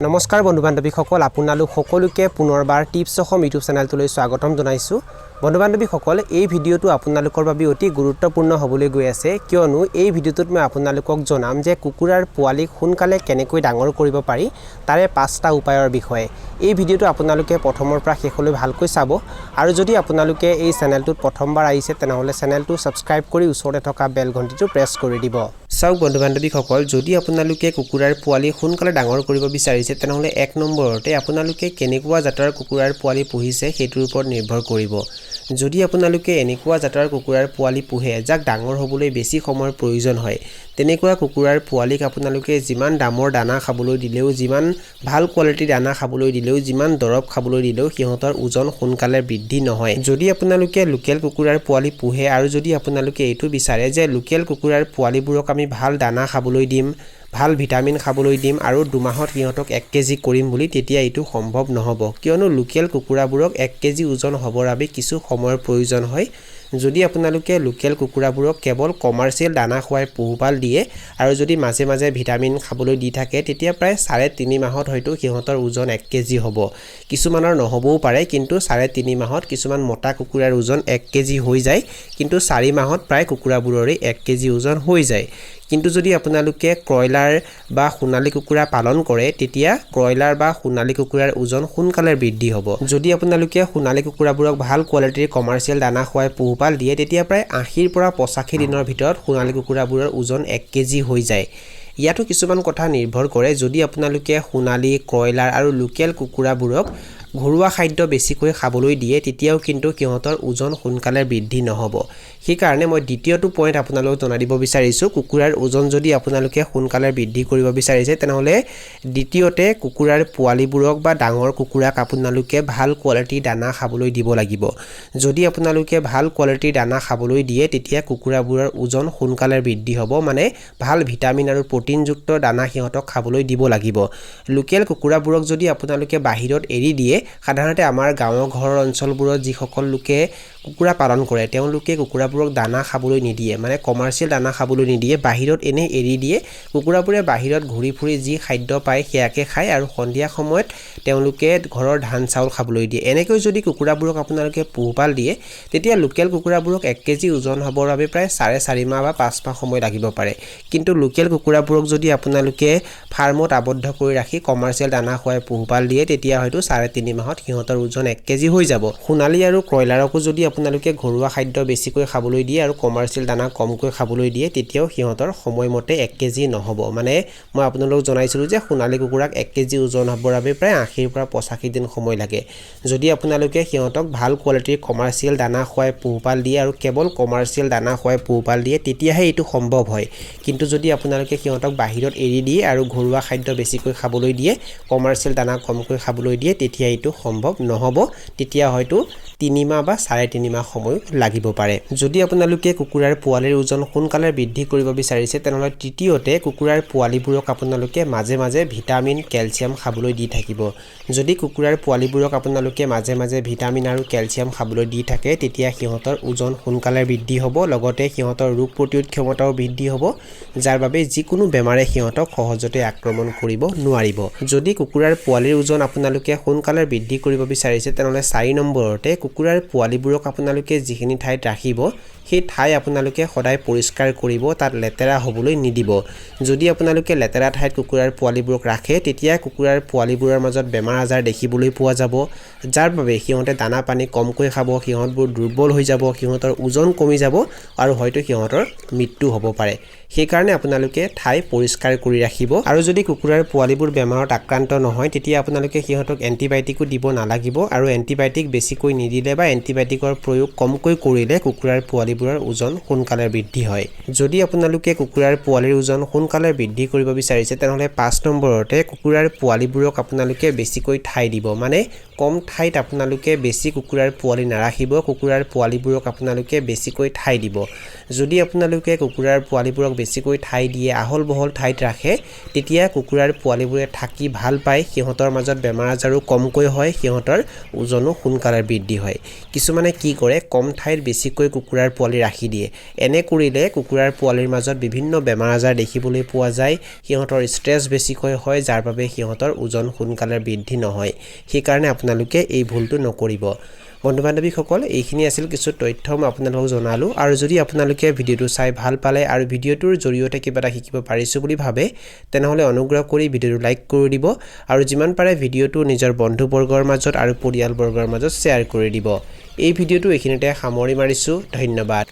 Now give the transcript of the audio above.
নমস্কাৰ বন্ধু বান্ধৱীসকল আপোনালোক সকলোকে পুনৰবাৰ টিপছ অসম ইউটিউব চেনেলটোলৈ স্বাগতম জনাইছোঁ। বন্ধু বান্ধৱীসকল এই ভিডিঅ'টো আপোনালোকৰ বাবে অতি গুৰুত্বপূৰ্ণ হ'বলৈ গৈ আছে, কিয়নো এই ভিডিঅ'টোত মই আপোনালোকক জনাম যে কুকুৰাৰ পোৱালিক সোনকালে কেনেকৈ ডাঙৰ কৰিব পাৰি তাৰে 5টা উপায়ৰ বিষয়ে। এই ভিডিঅ'টো আপোনালোকে প্ৰথমৰ পৰা শেষলৈ ভালকৈ চাব, আৰু যদি আপোনালোকে এই চেনেলটোত প্ৰথমবাৰ আহিছে তেনেহ'লে চেনেলটো ছাবস্ক্ৰাইব কৰি ওচৰতে থকা বেল ঘণ্টিটো প্ৰেছ কৰি দিব। চাওক বন্ধু বান্ধৱীসকল, যদি আপোনালোকে কুকুৰাৰ পোৱালি সোনকালে ডাঙৰ কৰিব বিচাৰিছে তেনেহ'লে 1 নম্বৰতে আপোনালোকে কেনেকুৱা জাতৰ কুকুৰাৰ পোৱালি পুহিছে সেইটোৰ ওপৰত নিৰ্ভৰ কৰিব। যদি আপোনালোকে এনেকুৱা জাতৰ কুকুৰাৰ পোৱালি পোহে যাক ডাঙৰ হ'বলৈ বেছি সময়ৰ প্ৰয়োজন হয়, তেনেকুৱা কুকুৰাৰ পোৱালিক আপোনালোকে যিমান দামৰ দানা খাবলৈ দিলেও, যিমান ভাল কোৱালিটিৰ দানা খাবলৈ দিলেও, যিমান দৰৱ খাবলৈ দিলেও সিহঁতৰ ওজন সোনকালে বৃদ্ধি নহয়। যদি আপোনালোকে লোকেল কুকুৰাৰ পোৱালি পোহে আৰু যদি আপোনালোকে এইটো বিচাৰে যে লোকেল কুকুৰাৰ পোৱালিবোৰক আমি ভাল দানা খাবলৈ দিম, ভাল ভিটামিন খাবলৈ দিম আৰু 2 মাহত সিহঁতক 1 কেজি কৰিম বুলি, তেতিয়া এইটো সম্ভৱ নহ'ব, কিয়নো লোকেল কুকুৰাবোৰক 1 কেজি ওজন হ'বৰ বাবে কিছু সময়ৰ প্ৰয়োজন হয়। যদি আপোনালোকে লোকেল কুকুৰাবোৰক কেৱল কমাৰ্চিয়েল দানা খুৱাই পোহপাল দিয়ে আৰু যদি মাজে মাজে ভিটামিন খাবলৈ দি থাকে, তেতিয়া প্ৰায় 3.5 মাহত হয়তো সিহঁতৰ ওজন 1 কেজি হ'ব। কিছুমানৰ নহ'বও পাৰে, কিন্তু 3.5 মাহত কিছুমান মতা কুকুৰাৰ ওজন 1 কেজি হৈ যায়, কিন্তু 4 মাহত প্ৰায় কুকুৰাবোৰৰে 1 কেজি ওজন হৈ যায়। কিন্তু যদি আপোনালোকে ক্ৰয়লাৰ বা সোণালী কুকুৰা পালন কৰে, তেতিয়া ক্ৰয়লাৰ বা সোণালী কুকুৰাৰ ওজন সোনকালে বৃদ্ধি হ'ব। যদি আপোনালোকে সোণালী কুকুৰাবোৰক ভাল কোৱালিটিৰ কমাৰ্চিয়েল দানা খুৱাই পোহপাল দিয়ে, তেতিয়া প্ৰায় 80ৰ পৰা 85 দিনৰ ভিতৰত সোণালী কুকুৰাবোৰৰ ওজন 1 কেজি হৈ যায়। ইয়াতো কিছুমান কথা নিৰ্ভৰ কৰে। যদি আপোনালোকে সোণালী, ক্ৰয়লাৰ আৰু লোকেল কুকুৰাবোৰক ঘৰুৱা খাদ্য বেছিকৈ খাবলৈ দিয়ে, তেতিয়াও কিন্তু সিহঁতৰ ওজন সোনকালে বৃদ্ধি নহ'ব। সেইকাৰণে মই দ্বিতীয়টো পইণ্ট আপোনালোকক জনাই দিব বিচাৰিছোঁ, কুকুৰাৰ ওজন যদি আপোনালোকে সোনকালে বৃদ্ধি কৰিব বিচাৰিছে তেনেহ'লে দ্বিতীয়তে কুকুৰাৰ পোৱালিবোৰক বা ডাঙৰ কুকুৰাক আপোনালোকে ভাল কোৱালিটিৰ দানা খাবলৈ দিব লাগিব। যদি আপোনালোকে ভাল কোৱালিটিৰ দানা খাবলৈ দিয়ে, তেতিয়া কুকুৰাবোৰৰ ওজন সোনকালে বৃদ্ধি হ'ব, মানে ভাল ভিটামিন আৰু প্ৰটিনযুক্ত দানা সিহঁতক খাবলৈ দিব লাগিব। লোকেল কুকুৰাবোৰক যদি আপোনালোকে বাহিৰত এৰি দিয়ে, সাধাৰণতে আমাৰ গাঁৱৰ ঘৰৰ অঞ্চলবোৰত যিসকল লোকে কুকুৰা পালন কৰে তেওঁলোকে কুকুৰাবোৰক দানা খাবলৈ নিদিয়ে, মানে কমাৰ্চিয়েল দানা খাবলৈ নিদিয়ে, বাহিৰত এনেই এৰি দিয়ে। কুকুৰাবোৰে বাহিৰত ঘূৰি ফুৰি যি খাদ্য পায় সেয়াকে খায় আৰু সন্ধিয়া সময়ত তেওঁলোকে ঘৰৰ ধান চাউল খাবলৈ দিয়ে। এনেকৈ যদি কুকুৰাবোৰক আপোনালোকে পোহপাল দিয়ে, তেতিয়া লোকেল কুকুৰাবোৰক 1 কেজি ওজন হ'বৰ বাবে প্ৰায় 4.5 মাহ বা 5 মাহ সময় লাগিব পাৰে। কিন্তু লোকেল কুকুৰাবোৰক যদি আপোনালোকে ফাৰ্মত আবদ্ধ কৰি ৰাখি কমাৰ্চিয়েল দানা খুৱাই পোহপাল দিয়ে, তেতিয়া হয়তো 3.5 মাহত সিহঁতৰ ওজন 1 কেজি হৈ যাব। সোণালী আৰু ক্ৰয়লাৰকো যদি আপোনালোকে ঘৰুৱা খাদ্য বেছিকৈ খাবলৈ দিয়ে আৰু কমাৰ্চিয়েল দানা কমকৈ খাবলৈ দিয়ে, তেতিয়াও সিহঁতৰ সময়মতে 1 কেজি নহ'ব। মানে মই আপোনালোকক জনাইছিলোঁ যে সোণালী কুকুৰাক 1 কেজি ওজন হ'বৰ বাবে প্ৰায় 80ৰ পৰা 85 দিন সময় লাগে। যদি আপোনালোকে সিহঁতক ভাল কোৱালিটিৰ কমাৰ্চিয়েল দানা খুৱাই পোহপাল দিয়ে আৰু কেৱল কমাৰ্চিয়েল দানা খুৱাই পোহপাল দিয়ে, তেতিয়াহে এইটো সম্ভৱ হয়। কিন্তু যদি আপোনালোকে সিহঁতক বাহিৰত এৰি দিয়ে আৰু ঘৰুৱা খাদ্য বেছিকৈ খাবলৈ দিয়ে, কমাৰ্চিয়েল দানা কমকৈ খাবলৈ দিয়ে, তেতিয়া এইটো সম্ভৱ নহ'ব। তেতিয়া হয়তো 3 মাহ বা 3.5 মাহ সময় লাগিব পাৰে। যদি আপোনালোকে কুকুৰাৰ পোৱালিৰ ওজন সোনকালে বৃদ্ধি কৰিব বিচাৰিছে, তেনেহ'লে তৃতীয়তে কুকুৰাৰ পোৱালিবোৰক আপোনালোকে মাজে মাজে ভিটামিন, কেলছিয়াম খাবলৈ দি থাকিব। যদি কুকুৰাৰ পোৱালিবোৰক আপোনালোকে মাজে মাজে ভিটামিন আৰু কেলছিয়াম খাবলৈ দি থাকে, তেতিয়া সিহঁতৰ ওজন সোনকালে বৃদ্ধি হ'ব, লগতে সিহঁতৰ ৰোগ প্ৰতিৰোধ ক্ষমতাও বৃদ্ধি হ'ব, যাৰ বাবে যিকোনো বেমাৰে সিহঁতক সহজতে আক্ৰমণ কৰিব নোৱাৰিব। যদি কুকুৰাৰ পোৱালিৰ ওজন আপোনালোকে সোনকালে বৃদ্ধি কৰিব বিচাৰিছে, তেনেহ'লে 4 নম্বৰতে কুকুৰাৰ পোৱালিবোৰক আপোনালোকে যিখিনি ঠাইত ৰাখিব, সেই ঠাই আপোনালোকে সদায় পৰিষ্কাৰ কৰিব, তাত লেতেৰা হ'বলৈ নিদিব। যদি আপোনালোকে লেতেৰা ঠাইত কুকুৰাৰ পোৱালিবোৰক ৰাখে, তেতিয়া কুকুৰাৰ পোৱালিবোৰৰ মাজত বেমাৰ আজাৰ দেখিবলৈ পোৱা যাব, যাৰ বাবে সিহঁতে দানা পানী কমকৈ খাব, সিহঁতবোৰ দুৰ্বল হৈ যাব, সিহঁতৰ ওজন কমি যাব আৰু হয়তো সিহঁতৰ মৃত্যু হ'ব পাৰে। সেইকাৰণে আপোনালোকে ঠাই পৰিষ্কাৰ কৰি ৰাখিব। আৰু যদি কুকুৰাৰ পোৱালিবোৰ বেমাৰত আক্ৰান্ত নহয়, তেতিয়া আপোনালোকে সিহঁতক এণ্টিবায়'টিকো দিব নালাগিব, আৰু এণ্টিবায়'টিক বেছিকৈ নিদিলে বা এণ্টিবায়'টিকৰ প্ৰয়োগ কমকৈ কৰিলে কুকুৰাৰ পোৱালিবোৰৰ ওজন সোনকালে বৃদ্ধি হয়। যদি আপোনালোকে কুকুৰাৰ পোৱালিৰ ওজন সোনকালে বৃদ্ধি কৰিব বিচাৰিছে, তেনেহ'লে 5 নম্বৰতে কুকুৰাৰ পোৱালিবোৰক আপোনালোকে বেছিকৈ ঠাই দিব, মানে কম ঠাইত আপোনালোকে বেছি কুকুৰাৰ পোৱালি নাৰাখিব, কুকুৰাৰ পোৱালিবোৰক আপোনালোকে বেছিকৈ ঠাই দিব। যদি আপোনালোকে কুকুৰাৰ পোৱালিবোৰক বেছিকৈ ঠাই দিয়ে আহল বহল ঠাইত ৰাখে তেতিয়া কুকুৰাৰ পোৱালিবোৰে থাকি ভাল পায় সিহঁতৰ মাজত বেমাৰ আজাৰো কমকৈ হয় সিহঁতৰ ওজনো সোনকালে বৃদ্ধি হয় কিছুমানে কি কৰে কম ঠাইত বেছিকৈ কুকুৰাৰ পোৱালি ৰাখি দিয়ে এনে কৰিলে কুকুৰাৰ পোৱালিৰ মাজত বিভিন্ন বেমাৰ আজাৰ দেখিবলৈ পোৱা যায় সিহঁতৰ ষ্ট্ৰেছ বেছিকৈ হয় যাৰ বাবে সিহঁতৰ ওজন সোনকালে বৃদ্ধি নহয় সেই কাৰণে আপোনালোকে এই ভুলটো নকৰিব বন্ধু বান্ধৱীসকল এইখিনি আছিল কিছু তথ্য মই আপোনালোকক জনালো আৰু যদি আপোনালোকে ভিডিওটো চাই ভাল পালে আৰু ভিডিওটোৰ জৰিয়তে কিবা এটা শিকিব পাৰিছো বুলি ভাবে তেনেহলে অনুগ্ৰহ কৰি ভিডিওটো লাইক কৰি দিব আৰু যিমান পাৰে ভিডিওটো নিজৰ বন্ধু বৰ্গৰ মাজত আৰু পৰিয়াল বৰ্গৰ মাজত শ্বেয়াৰ কৰি দিব এই ভিডিওটো এইখিনিতে সামৰি মাৰিছো ধন্যবাদ